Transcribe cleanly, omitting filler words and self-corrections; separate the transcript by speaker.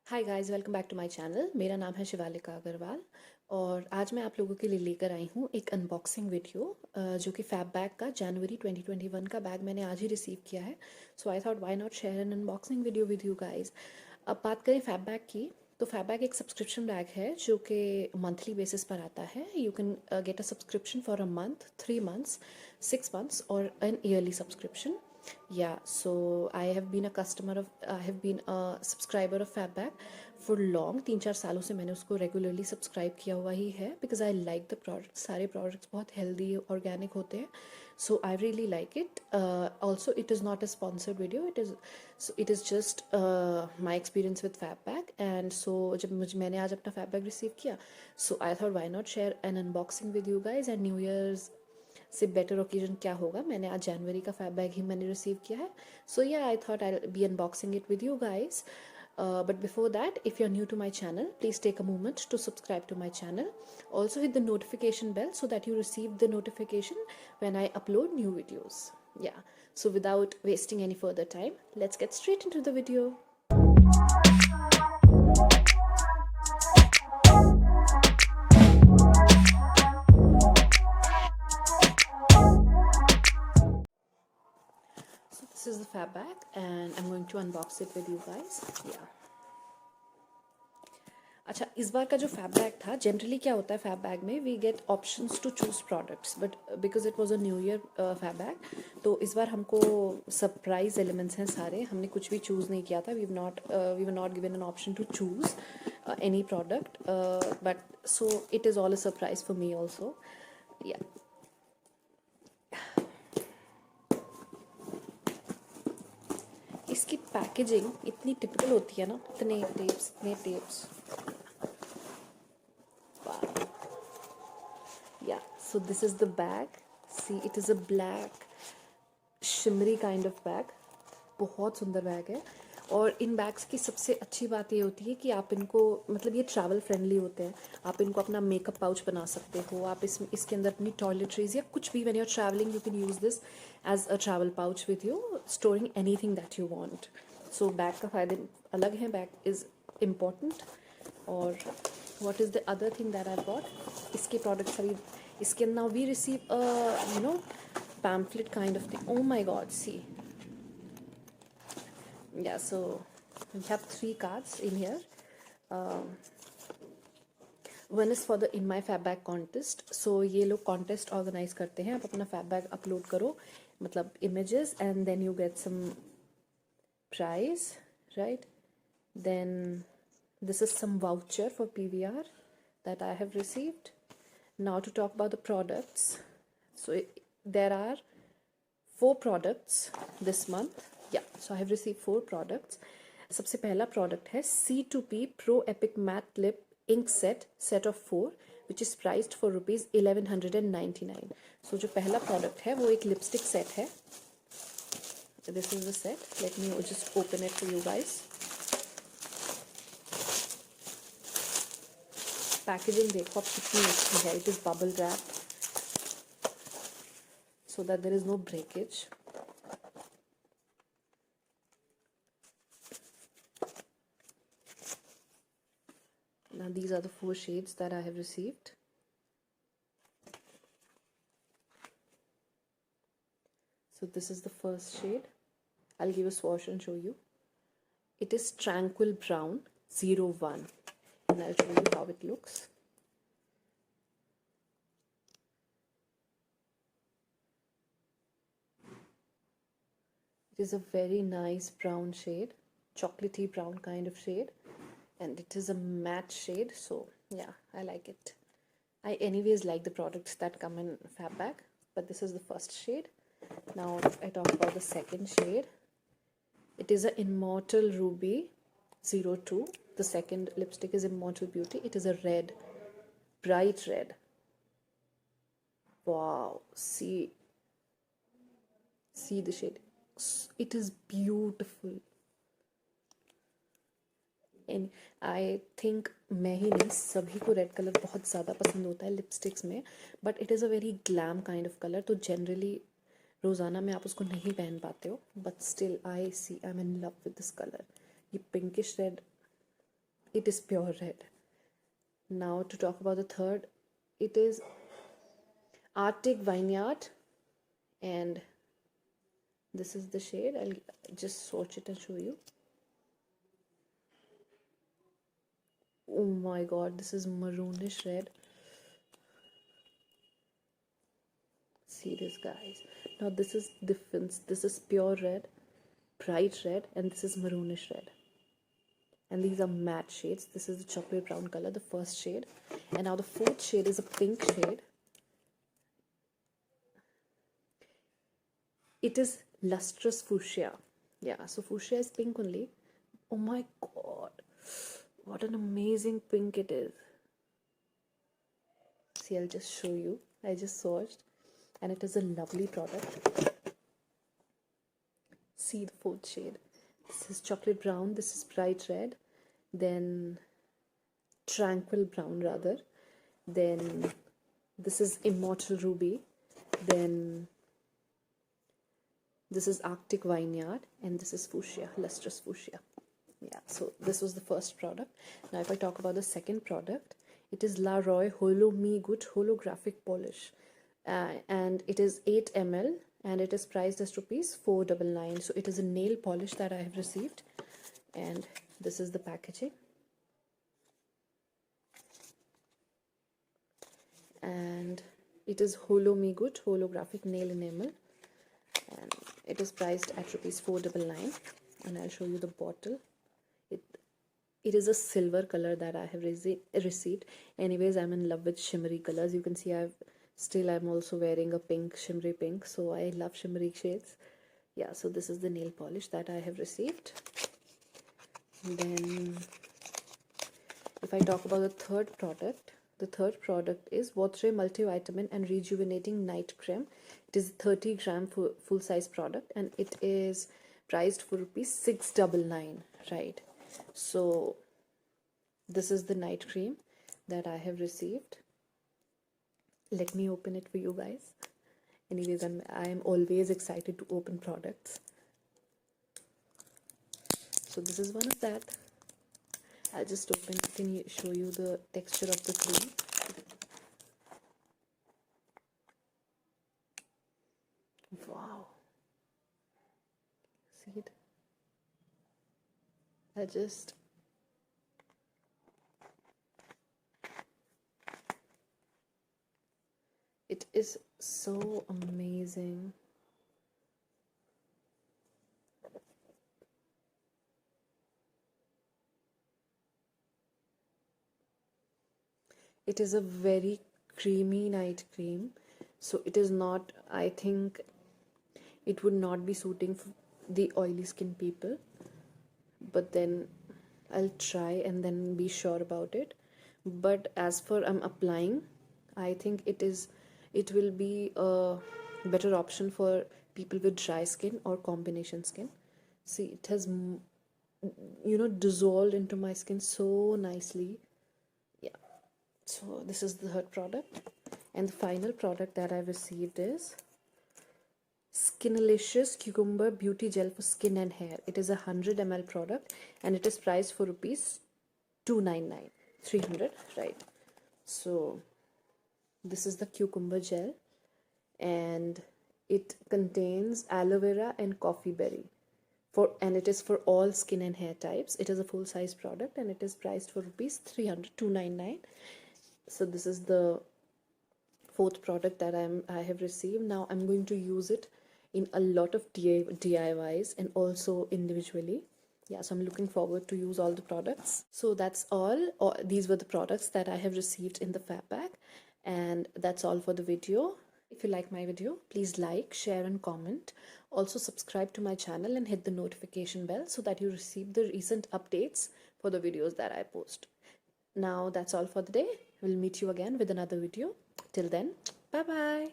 Speaker 1: Hi guys, welcome back to my channel. मेरा नाम है शिवालिका अग्रवाल और आज मैं आप लोगों के लिए लेकर आई हूँ एक अनबॉक्सिंग वीडियो जो कि फैब बैग का जनवरी 2021 का बैग मैंने आज ही रिसीव किया है। So I thought why not share an unboxing video with you guys. अब बात करें फैब बैग की, तो फैब बैग एक सब्सक्रिप्शन बैग है जो कि मंथली बेसिस पर आता है। You can get a subscription for a month, 3 months, 6 months और an yearly subscription. Yeah, so I have been a subscriber of Fabbag for long. 3-4 सालों से मैंने उसको रेगुलरली सब्सक्राइब किया हुआ ही है because I like the product. सारे प्रोडक्ट्स बहुत हेल्दी ऑर्गेनिक होते हैं. So I really like it. Also it is not a sponsored video. It is just my experience with FabBag. And so जब मैंने आज अपना फैबबैग रिसीव किया, so I thought why not share an unboxing with you guys. And new years से better occasion क्या होगा. मैंने आज जनवरी का फैब बैग ही मैंने रिसीव किया है. So yeah I thought I be unboxing it with you guys. But before that, if you're new to my channel, please take a moment to subscribe to my channel. Also hit the notification bell so that you receive the notification when I upload new videos. Yeah, so without wasting any further time, let's get straight into the video. So this is the fab bag and I'm going to unbox it with you guys. Yeah. अच्छा, इस बार का जो fab bag था, generally क्या होता है Fab Bag में, we get options to choose products, but because it was a new year Fab Bag, तो इस बार हमको सरप्राइज एलिमेंट्स हैं सारे. हमने कुछ भी चूज़ नहीं किया था. We were not given an option to choose any product, but so it is all a surprise for me also. Yeah, इसकी पैकेजिंग इतनी टिपिकल होती है ना. इतने tapes. Yeah, so this is the bag. See, it is a black shimmery kind of bag. बहुत सुंदर bag है. और इन बैग्स की सबसे अच्छी बात ये होती है कि आप इनको, मतलब ये ट्रैवल फ्रेंडली होते हैं. आप इनको अपना मेकअप पाउच बना सकते हो. आप इसके अंदर अपनी टॉयलेटरीज या कुछ भी, when you are travelling you can use this as a travel pouch with you, storing anything that you want. So bag का फ़ायदे अलग हैं. Bag is important. और what is the other thing that I bought? इसके products अभी इसके now we receive a pamphlet kind of thing. Oh my god, see. Yeah, so we have 3 cards in here. One is for the in my fab bag contest. So ये लोग contest organize करते हैं. आप अपना fab bag upload करो, मतलब images, and then you get some prize, right? Then this is some voucher for PVR that I have received. Now to talk about the products. So there are 4 products this month. Yeah, so I have received 4 products. सबसे पहला product है C2P Pro Epic Matte Lip Ink Set of 4, which is priced for rupees 1199. So जो पहला product है वो एक lipstick set है. This is the set. Let me just open it for you guys. Packaging देखो आप कितनी अच्छी है. It is bubble wrap so that there is no breakage. Now these are the 4 shades that I have received. So this is the first shade. I'll give a swatch and show you. It is Tranquil Brown 01 and I'll show you how it looks. It is a very nice brown shade, chocolatey brown kind of shade, and it is a matte shade. So yeah, I like it. I anyways like the products that come in fab bag, but this is the first shade. Now I talk about the second shade. It is a Immortal Ruby 02. The second lipstick is Immortal Beauty. It is a red, bright red. Wow, see the shade. It is beautiful. And I think मैं ही नहीं, सभी को red colour बहुत ज़्यादा पसंद होता है lipsticks में, but it is a very glam kind of colour. तो जनरली रोज़ाना में आप उसको नहीं पहन पाते हो, but still I am in love with this colour. ये pinkish red it is pure red. Now to talk about the third, it is Arctic Vineyard, and this is the shade. I'll just swatch it and show you. Oh my god, this is maroonish red. See this, guys. Now this is difference. This is pure red, bright red, and this is maroonish red. And these are matte shades. This is the chocolate brown color, the first shade. And now the fourth shade is a pink shade. It is lustrous fuchsia. Yeah, so fuchsia is pink only. Oh my god, what an amazing pink it is. See, I'll just show you. I just swatched, and it is a lovely product. See the fourth shade. This is chocolate brown, this is bright red, then tranquil brown rather, then this is immortal ruby, then this is Arctic Vineyard, and this is fuchsia, lustrous fuchsia. Yeah, so this was the first product. Now if I talk about the second product, it is La Roy Holo Me Good Holographic Polish, and it is 8 ml, and it is priced as ₹499. So it is a nail polish that I have received, and this is the packaging. And it is Holo Me Good Holographic Nail Enamel, and it is priced at ₹499. And I'll show you the bottle. It is a silver color that I have received. Anyways, I'm in love with shimmery colors. You can see I'm also wearing a pink, shimmery pink, so I love shimmery shades. Yeah, so this is the nail polish that I have received. And then if I talk about the third product is Votre Multivitamin and Rejuvenating Night Cream. It is a 30-gram full size product, and it is priced for ₹699, right? So this is the night cream that I have received. Let me open it for you guys. Anyways, I am always excited to open products. So this is one of that. I'll just open it and show you the texture of the cream. Wow. See it? It is so amazing. It is a very creamy night cream, so it is not, I think it would not be suiting for the oily skin people, but then I'll try and then be sure about it. But as for I'm applying, I think it will be a better option for people with dry skin or combination skin. See, it has dissolved into my skin so nicely. Yeah, so this is the third product, and the final product that I received is Skinalicious Cucumber Beauty Gel for Skin and Hair. It is a 100 ml product, and it is priced for ₹299. 300, right? So this is the cucumber gel, and it contains aloe vera and coffee berry, and it is for all skin and hair types. It is a full size product, and it is priced for ₹299. So this is the fourth product that I have received. Now I'm going to use it in a lot of DIYs and also individually. Yeah, so I'm looking forward to use all the products. So that's all. These were the products that I have received in the fab bag, and that's all for the video. If you like my video, please like, share and comment. Also subscribe to my channel and hit the notification bell so that you receive the recent updates for the videos that I post. Now that's all for the day. We'll meet you again with another video. Till then, bye bye.